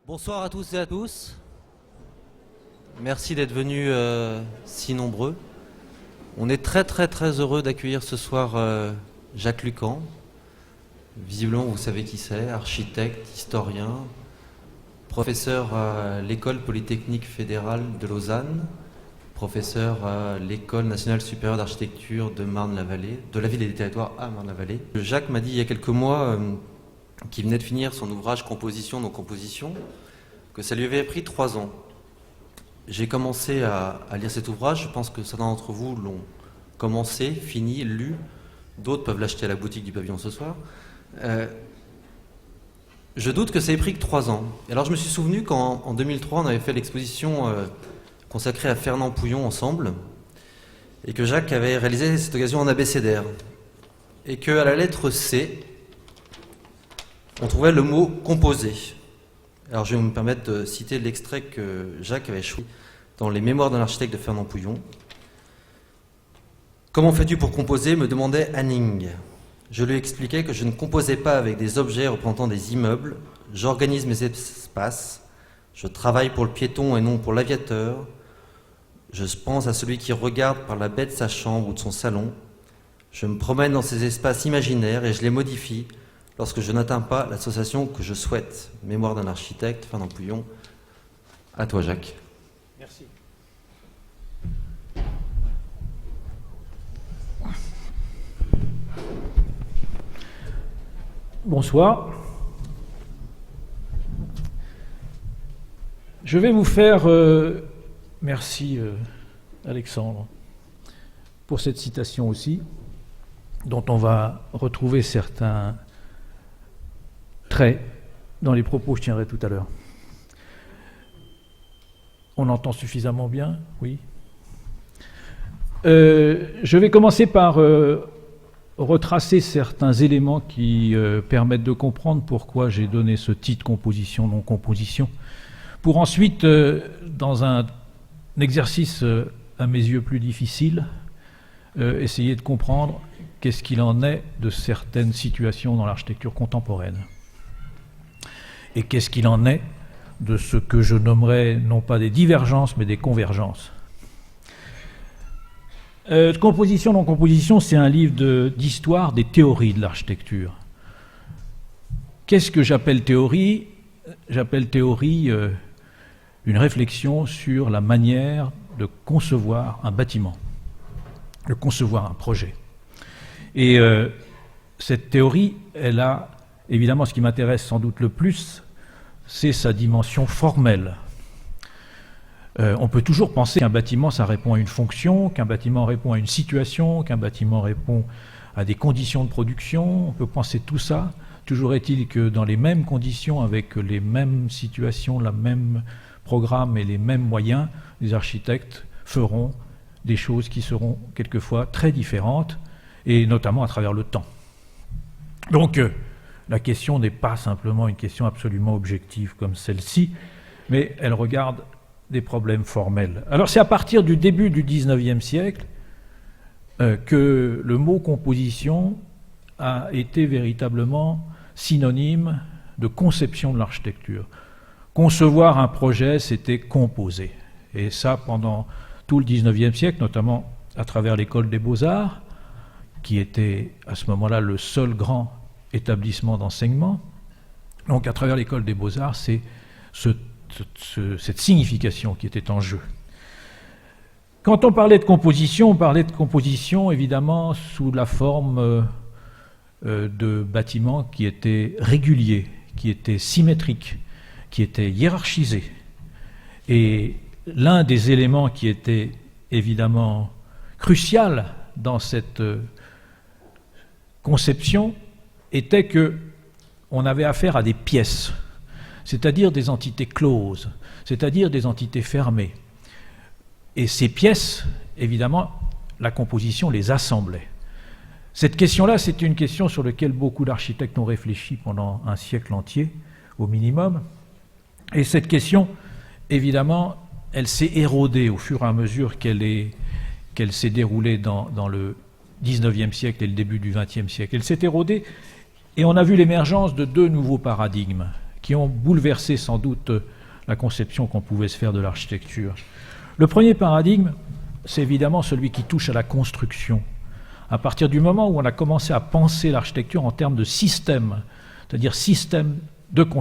Bonsoir à tous et à tous. Merci d'être venus si nombreux. On est très heureux d'accueillir ce soir Jacques Lucan. Visiblement, vous savez qui c'est, architecte, historien, professeur à l'École Polytechnique Fédérale de Lausanne, professeur à l'École Nationale Supérieure d'Architecture de Marne-la-Vallée, de la ville et des territoires à Marne-la-Vallée. Jacques m'a dit il y a quelques mois qu'il venait de finir son ouvrage Composition, non-composition, que ça lui avait pris 3 ans. J'ai commencé à lire cet ouvrage, je pense que certains d'entre vous l'ont commencé, fini, lu, d'autres peuvent l'acheter à la boutique du pavillon ce soir. Je doute que ça ait pris que 3 ans. Et alors je me suis souvenu qu'en 2003, on avait fait l'exposition consacrée à Fernand Pouillon ensemble, et que Jacques avait réalisé cette occasion en abécédaire, et qu'à la lettre C, on trouvait le mot « composer ». Alors je vais me permettre de citer l'extrait que Jacques avait choisi dans les Mémoires d'un architecte de Fernand Pouillon. « Comment fais-tu pour composer ?» me demandait Hanning. Je lui expliquais que je ne composais pas avec des objets représentant des immeubles, j'organise mes espaces, je travaille pour le piéton et non pour l'aviateur, je pense à celui qui regarde par la baie de sa chambre ou de son salon, je me promène dans ces espaces imaginaires et je les modifie lorsque je n'atteins pas l'association que je souhaite. Mémoire d'un architecte, Fernand Pouillon. À toi, Jacques. Merci. Bonsoir. Je vais vous faire... merci Alexandre pour cette citation aussi, dont on va retrouver certains traits dans les propos que je tiendrai tout à l'heure. On entend suffisamment bien? Oui. Je vais commencer par retracer certains éléments qui permettent de comprendre pourquoi j'ai donné ce titre composition, non-composition, pour ensuite, dans un exercice à mes yeux plus difficile, essayer de comprendre qu'est-ce qu'il en est de certaines situations dans l'architecture contemporaine. Et qu'est-ce qu'il en est de ce que je nommerais non pas des divergences, mais des convergences. Composition, non-composition, c'est un livre d'histoire des théories de l'architecture. Qu'est-ce que j'appelle théorie? J'appelle théorie une réflexion sur la manière de concevoir un bâtiment, de concevoir un projet. Et cette théorie, elle a, évidemment, ce qui m'intéresse sans doute le plus, c'est sa dimension formelle. On peut toujours penser qu'un bâtiment, ça répond à une fonction, qu'un bâtiment répond à une situation, qu'un bâtiment répond à des conditions de production. On peut penser tout ça. Toujours est-il que dans les mêmes conditions, avec les mêmes situations, le même programme et les mêmes moyens, les architectes feront des choses qui seront quelquefois très différentes, et notamment à travers le temps. Donc, la question n'est pas simplement une question absolument objective comme celle-ci, mais elle regarde des problèmes formels. Alors c'est à partir du début du XIXe siècle que le mot composition a été véritablement synonyme de conception de l'architecture. Concevoir un projet, c'était composer. Et ça, pendant tout le XIXe siècle, notamment à travers l'école des Beaux-Arts, qui était à ce moment-là le seul grand établissement d'enseignement. Donc à travers l'école des Beaux-Arts, c'est cette signification qui était en jeu. Quand on parlait de composition évidemment sous la forme de bâtiments qui étaient réguliers, qui étaient symétriques, qui étaient hiérarchisés. Et l'un des éléments qui était évidemment crucial dans cette conception était qu'on avait affaire à des pièces, c'est-à-dire des entités closes, c'est-à-dire des entités fermées. Et ces pièces, évidemment, la composition les assemblait. Cette question-là, c'est une question sur laquelle beaucoup d'architectes ont réfléchi pendant un siècle entier, au minimum. Et cette question, évidemment, elle s'est érodée au fur et à mesure qu'elle s'est déroulée dans le XIXe siècle et le début du XXe siècle. Elle s'est érodée et on a vu l'émergence de 2 nouveaux paradigmes qui ont bouleversé sans doute la conception qu'on pouvait se faire de l'architecture. Le premier paradigme, c'est évidemment celui qui touche à la construction. À partir du moment où on a commencé à penser l'architecture en termes de système, c'est-à-dire système de construction,